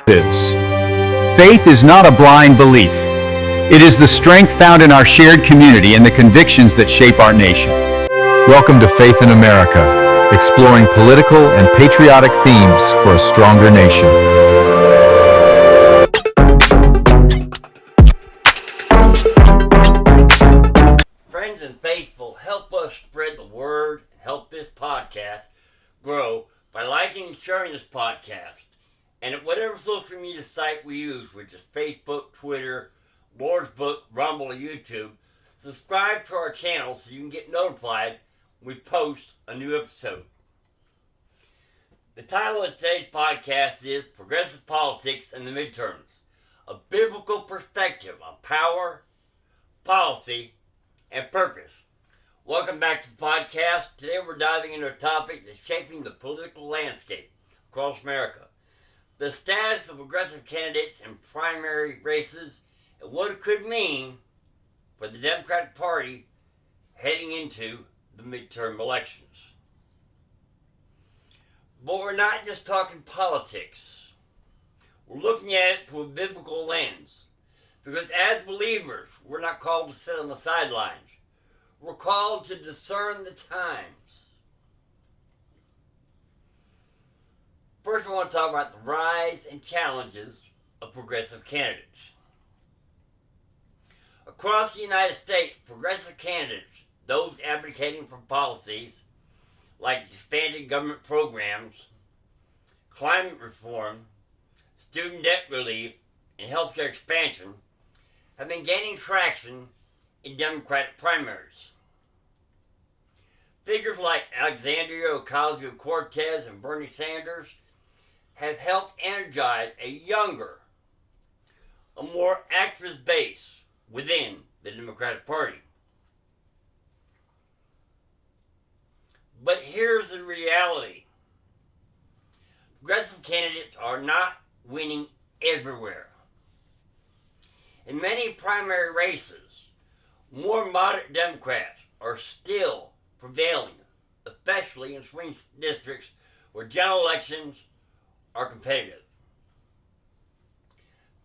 is. Faith is not a blind belief. It is the strength found in our shared community and the convictions that shape our nation. Welcome to Faith in America, exploring political and patriotic themes for a stronger nation. Friends and faithful, help us spread the word and help this podcast grow by liking and sharing this podcast. And at whatever social media site we use, which is Facebook, Twitter, Lord's Book, Rumble, or YouTube, subscribe to our channel so you can get notified when we post a new episode. The title of today's podcast is Progressive Politics and the Midterms, a biblical perspective on power, policy, and purpose. Welcome back to the podcast. Today we're diving into a topic that's shaping the political landscape across America. The status of progressive candidates in primary races and what it could mean for the Democratic Party heading into the midterm elections. But we're not just talking politics. We're looking at it through a biblical lens. Because as believers, we're not called to sit on the sidelines. We're called to discern the times. First, I want to talk about the rise and challenges of progressive candidates. Across the United States, progressive candidates, those advocating for policies like expanded government programs, climate reform, student debt relief, and healthcare expansion, have been gaining traction in Democratic primaries. Figures like Alexandria Ocasio-Cortez and Bernie Sanders have helped energize a younger, a more activist base within the Democratic Party. But here's the reality. Progressive candidates are not winning everywhere. In many primary races, more moderate Democrats are still prevailing, especially in swing districts where general elections are competitive.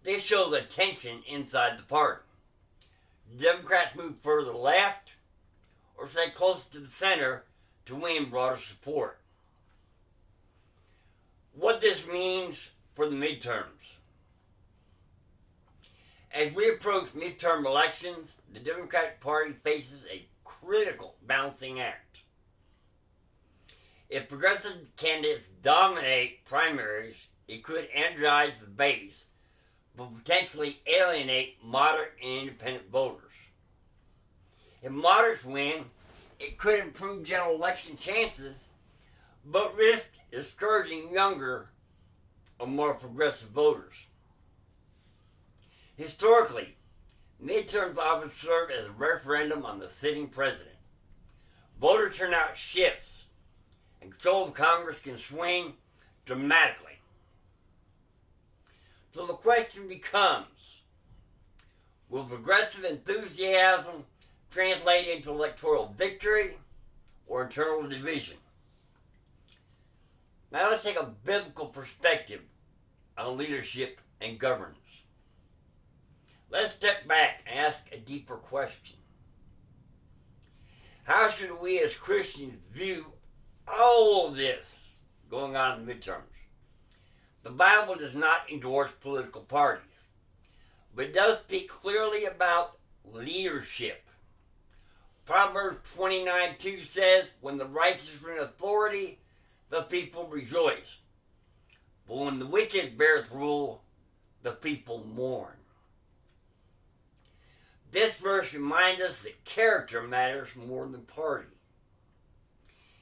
This shows a tension inside the party. Democrats move further left or stay closer to the center to win broader support. What this means for the midterms. As we approach midterm elections, the Democratic Party faces a critical balancing act. If progressive candidates dominate primaries, it could energize the base, but potentially alienate moderate and independent voters. If moderates win, it could improve general election chances, but risk discouraging younger or more progressive voters. Historically, midterms often serve as a referendum on the sitting president. Voter turnout shifts, and control of Congress can swing dramatically. So the question becomes, will progressive enthusiasm translate into electoral victory or internal division? Now let's take a biblical perspective on leadership and governance. Let's step back and ask a deeper question. How should we as Christians view all of this going on in the midterms? The Bible does not endorse political parties, but it does speak clearly about leadership. Proverbs 29:2 says, when the righteous are in authority, the people rejoice. But when the wicked beareth rule, the people mourn. This verse reminds us that character matters more than party.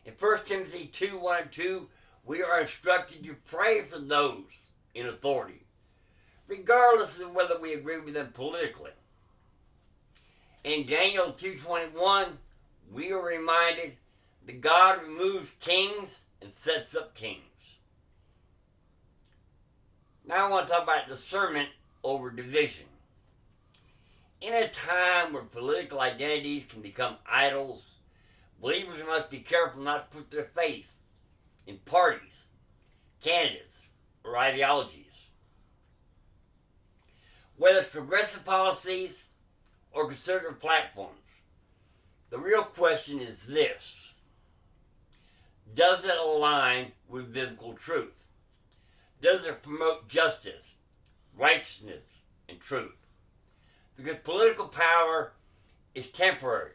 In 1 Timothy 2:1-2, we are instructed to pray for those in authority, regardless of whether we agree with them politically. In Daniel 2:21, we are reminded that God removes kings and sets up kings. Now I want to talk about discernment over division. In a time where political identities can become idols, believers must be careful not to put their faith in parties, candidates, or ideologies. whether it's progressive policies or conservative platforms. The real question is this: does it align with biblical truth? Does it promote justice, righteousness, and truth? Because political power is temporary,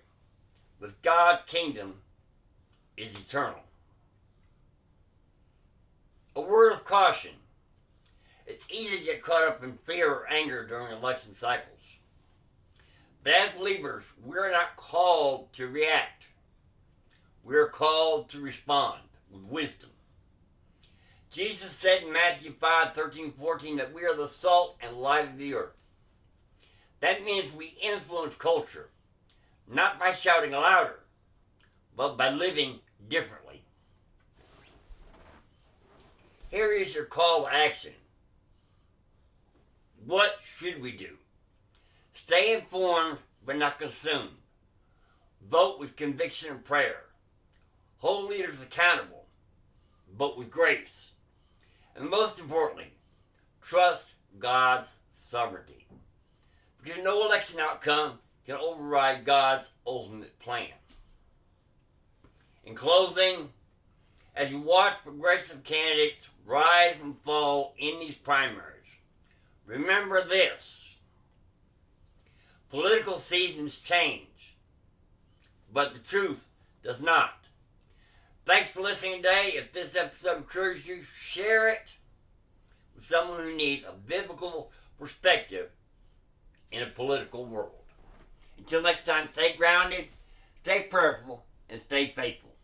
but God's kingdom is eternal. A word of caution: it's easy to get caught up in fear or anger during election cycles. But as believers, we're not called to react. We're called to respond with wisdom. Jesus said in Matthew 5:13-14 that we are the salt and light of the earth. That means we influence culture, not by shouting louder, but by living differently. Here is your call to action. What should we do? Stay informed but not consumed. Vote with conviction and prayer. Hold leaders accountable, but with grace. And most importantly, trust God's sovereignty. Because no election outcome can override God's ultimate plan. In closing, as you watch progressive candidates rise and fall in these primaries, remember this: political seasons change, but the truth does not. Thanks for listening today. If this episode encouraged you, share it with someone who needs a biblical perspective in a political world. Until next time, stay grounded, stay prayerful, and stay faithful.